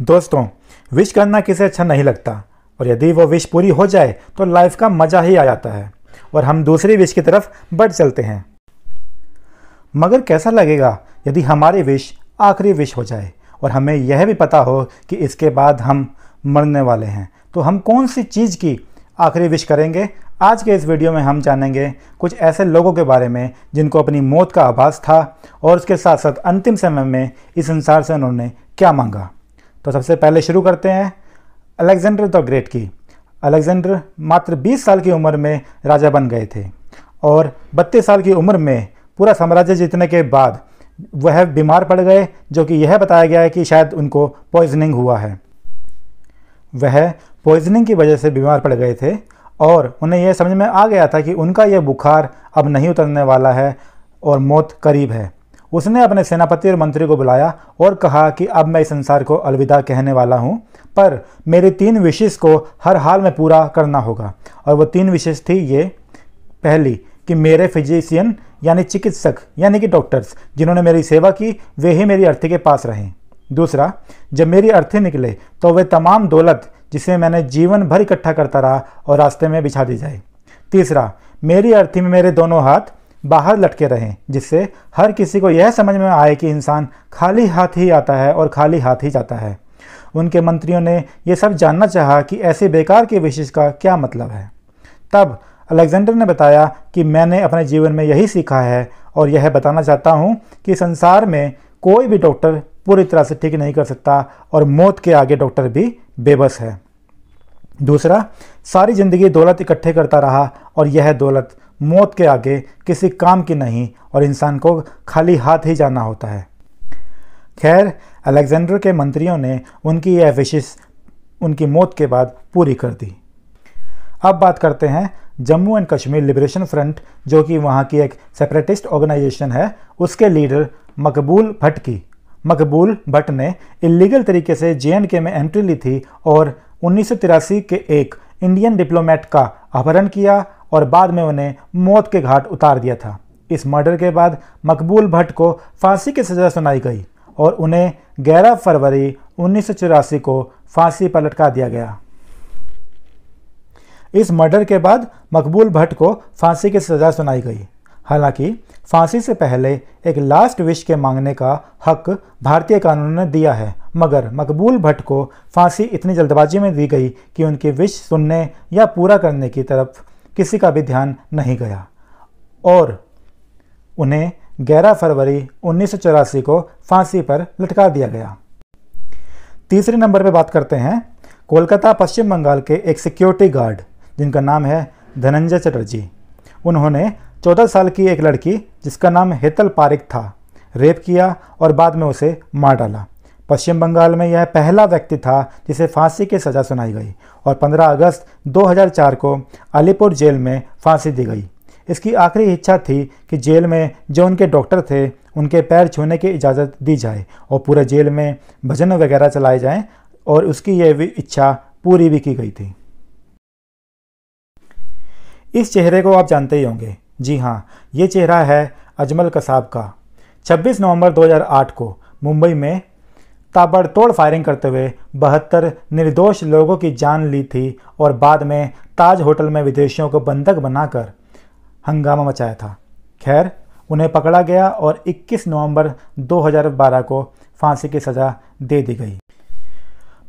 दोस्तों, विश करना किसे अच्छा नहीं लगता और यदि वो विश पूरी हो जाए तो लाइफ का मज़ा ही आ जाता है और हम दूसरी विश की तरफ बढ़ चलते हैं। मगर कैसा लगेगा यदि हमारी विश आखिरी विश हो जाए और हमें यह भी पता हो कि इसके बाद हम मरने वाले हैं, तो हम कौन सी चीज़ की आखिरी विश करेंगे? आज के इस वीडियो में हम जानेंगे कुछ ऐसे लोगों के बारे में जिनको अपनी मौत का आभास था और उसके साथ साथ अंतिम समय में इस संसार से उन्होंने क्या मांगा। तो सबसे पहले शुरू करते हैं अलेक्जेंडर द ग्रेट की। अलेक्जेंडर मात्र 20 साल की उम्र में राजा बन गए थे और 32 साल की उम्र में पूरा साम्राज्य जीतने के बाद वह बीमार पड़ गए, जो कि यह बताया गया है कि शायद उनको पॉइजनिंग हुआ है। वह पॉइजनिंग की वजह से बीमार पड़ गए थे और उन्हें यह समझ में आ गया था कि उनका यह बुखार अब नहीं उतरने वाला है और मौत करीब है। उसने अपने सेनापति और मंत्री को बुलाया और कहा कि अब मैं इस संसार को अलविदा कहने वाला हूँ, पर मेरी 3 विशेष को हर हाल में पूरा करना होगा। और वो 3 विशेष थी ये। पहली कि मेरे फिजिशियन यानी चिकित्सक यानी कि डॉक्टर्स जिन्होंने मेरी सेवा की वे ही मेरी अर्थी के पास रहें। दूसरा, जब मेरी अर्थी निकले तो वे तमाम दौलत जिसे मैंने जीवन भर इकट्ठा करता रहा और रास्ते में बिछा दी जाए। तीसरा, मेरी अर्थी में मेरे दोनों हाथ बाहर लटके रहें, जिससे हर किसी को यह समझ में आए कि इंसान खाली हाथ ही आता है और खाली हाथ ही जाता है। उनके मंत्रियों ने यह सब जानना चाहा कि ऐसी बेकार की विशेष का क्या मतलब है। तब अलेक्जेंडर ने बताया कि मैंने अपने जीवन में यही सीखा है और यह बताना चाहता हूँ कि संसार में कोई भी डॉक्टर पूरी तरह से ठीक नहीं कर सकता और मौत के आगे डॉक्टर भी बेबस है। दूसरा, सारी ज़िंदगी दौलत इकट्ठे करता रहा और यह दौलत मौत के आगे किसी काम की नहीं और इंसान को खाली हाथ ही जाना होता है। खैर, अलेक्जेंडर के मंत्रियों ने उनकी यह विशेष उनकी मौत के बाद पूरी कर दी। अब बात करते हैं Jammu and Kashmir liberation front, जो कि वहाँ की एक सेपरेटिस्ट ऑर्गेनाइजेशन है, उसके लीडर मकबूल भट्ट की। मकबूल भट्ट ने इलीगल तरीके से JNK में एंट्री ली थी और 1983 के एक इंडियन डिप्लोमेट का अपहरण किया और बाद में उन्हें मौत के घाट उतार दिया था। इस मर्डर के बाद मकबूल भट्ट को फांसी की सज़ा सुनाई गई और उन्हें 11 फरवरी 1984 को फांसी पर लटका दिया गया। इस मर्डर के बाद मकबूल भट्ट को फांसी की सज़ा सुनाई गई। हालांकि फांसी से पहले एक लास्ट विश के मांगने का हक भारतीय कानून ने दिया है, मगर मकबूल भट्ट को फांसी इतनी जल्दबाजी में दी गई कि उनकी विश सुनने या पूरा करने की तरफ किसी का भी ध्यान नहीं गया और उन्हें 11 फरवरी 1984 को फांसी पर लटका दिया गया। तीसरे नंबर पर बात करते हैं कोलकाता पश्चिम बंगाल के एक सिक्योरिटी गार्ड जिनका नाम है धनंजय चटर्जी। उन्होंने 14 साल की एक लड़की जिसका नाम हेतल पारिक था रेप किया और बाद में उसे मार डाला। पश्चिम बंगाल में यह पहला व्यक्ति था जिसे फांसी की सज़ा सुनाई गई और 15 अगस्त 2004 को अलीपुर जेल में फांसी दी गई। इसकी आखिरी इच्छा थी कि जेल में जो उनके डॉक्टर थे उनके पैर छूने की इजाज़त दी जाए और पूरे जेल में भजन वगैरह चलाए जाएं और उसकी यह इच्छा पूरी भी की गई थी। इस चेहरे को आप जानते ही होंगे। जी हाँ, ये चेहरा है अजमल कसाब का। 26 नवंबर 2008 को मुंबई में ताबड़तोड़ फायरिंग करते हुए 72 निर्दोष लोगों की जान ली थी और बाद में ताज होटल में विदेशियों को बंधक बनाकर हंगामा मचाया था। खैर, उन्हें पकड़ा गया और 21 नवंबर 2012 को फांसी की सज़ा दे दी गई।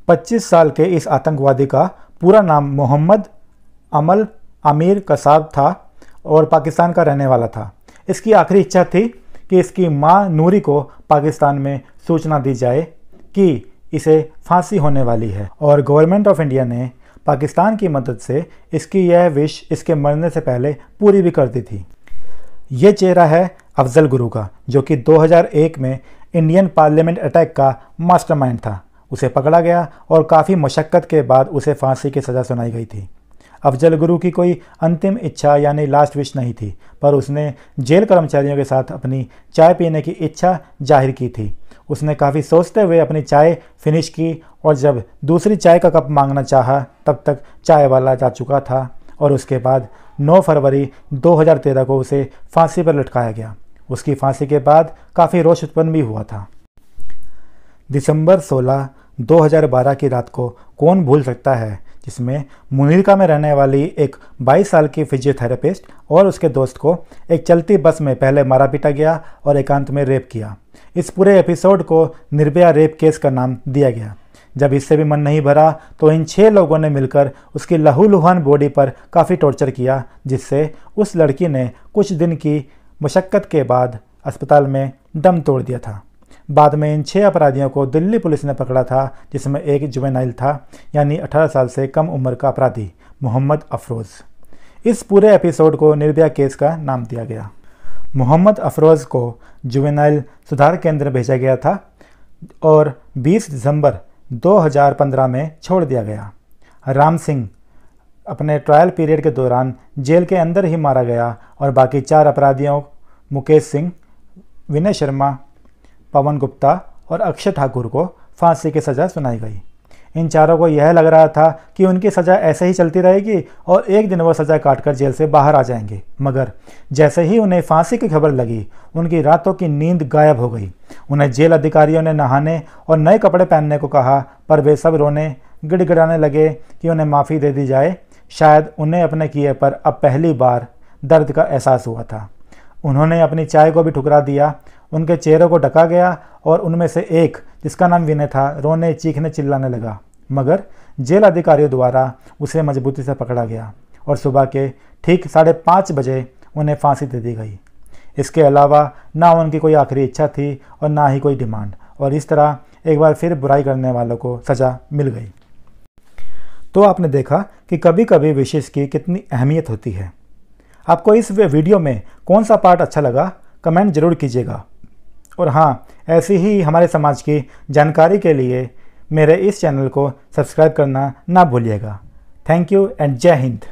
25 साल के इस आतंकवादी का पूरा नाम मोहम्मद अमल आमिर कसाब था और पाकिस्तान का रहने वाला था। इसकी आखिरी इच्छा थी कि इसकी मां नूरी को पाकिस्तान में सूचना दी जाए कि इसे फांसी होने वाली है और गवर्नमेंट ऑफ इंडिया ने पाकिस्तान की मदद से इसकी यह विश इसके मरने से पहले पूरी भी कर दी थी। ये चेहरा है अफजल गुरु का, जो कि 2001 में इंडियन पार्लियामेंट अटैक का मास्टरमाइंड था। उसे पकड़ा गया और काफ़ी मशक्क़त के बाद उसे फांसी की सज़ा सुनाई गई थी। अफजल गुरु की कोई अंतिम इच्छा यानी लास्ट विश नहीं थी, पर उसने जेल कर्मचारियों के साथ अपनी चाय पीने की इच्छा जाहिर की थी। उसने काफ़ी सोचते हुए अपनी चाय फिनिश की और जब दूसरी चाय का कप मांगना चाहा तब तक चाय वाला जा चुका था और उसके बाद 9 फरवरी 2013 को उसे फांसी पर लटकाया गया। उसकी फांसी के बाद काफ़ी रोष उत्पन्न भी हुआ था। दिसंबर 16, 2012 की रात को कौन भूल सकता है, जिसमें मुनीरका में रहने वाली एक 22 साल की फिजियोथेरेपिस्ट और उसके दोस्त को एक चलती बस में पहले मारा पीटा गया और एकांत में रेप किया। इस पूरे एपिसोड को निर्भया रेप केस का नाम दिया गया। जब इससे भी मन नहीं भरा तो इन 6 लोगों ने मिलकर उसकी लहूलुहान बॉडी पर काफ़ी टॉर्चर किया, जिससे उस लड़की ने कुछ दिन की मशक्क़त के बाद अस्पताल में दम तोड़ दिया था। बाद में इन 6 अपराधियों को दिल्ली पुलिस ने पकड़ा था, जिसमें एक जुवेनाइल था, यानी 18 साल से कम उम्र का अपराधी मोहम्मद अफरोज़। इस पूरे एपिसोड को निर्भया केस का नाम दिया गया। मोहम्मद अफरोज़ को जुवेनाइल सुधार केंद्र भेजा गया था और 20 दिसंबर 2015 में छोड़ दिया गया। राम सिंह अपने ट्रायल पीरियड के दौरान जेल के अंदर ही मारा गया और बाकी 4 अपराधियों मुकेश सिंह, विनय शर्मा, पवन गुप्ता और अक्षय ठाकुर को फांसी की सज़ा सुनाई गई। इन चारों को यह लग रहा था कि उनकी सज़ा ऐसे ही चलती रहेगी और एक दिन वो सज़ा काटकर जेल से बाहर आ जाएंगे, मगर जैसे ही उन्हें फांसी की खबर लगी, उनकी रातों की नींद गायब हो गई। उन्हें जेल अधिकारियों ने नहाने और नए कपड़े पहनने को कहा, पर वे सब रोने गिड़गिड़ाने लगे कि उन्हें माफ़ी दे दी जाए। शायद उन्हें अपने किए पर अब पहली बार दर्द का एहसास हुआ था। उन्होंने अपनी चाय को भी ठुकरा दिया। उनके चेहरों को ढका गया और उनमें से एक, जिसका नाम विनय था, रोने चीखने चिल्लाने लगा, मगर जेल अधिकारियों द्वारा उसे मजबूती से पकड़ा गया और सुबह के ठीक 5:30 बजे उन्हें फांसी दे दी गई। इसके अलावा ना उनकी कोई आखिरी इच्छा थी और ना ही कोई डिमांड, और इस तरह एक बार फिर बुराई करने वालों को सज़ा मिल गई। तो आपने देखा कि कभी कभी विशेष की कितनी अहमियत होती है। आपको इस वीडियो में कौन सा पार्ट अच्छा लगा, कमेंट ज़रूर कीजिएगा। और हाँ, ऐसी ही हमारे समाज की जानकारी के लिए मेरे इस चैनल को सब्सक्राइब करना ना भूलिएगा। थैंक यू एंड जय हिंद।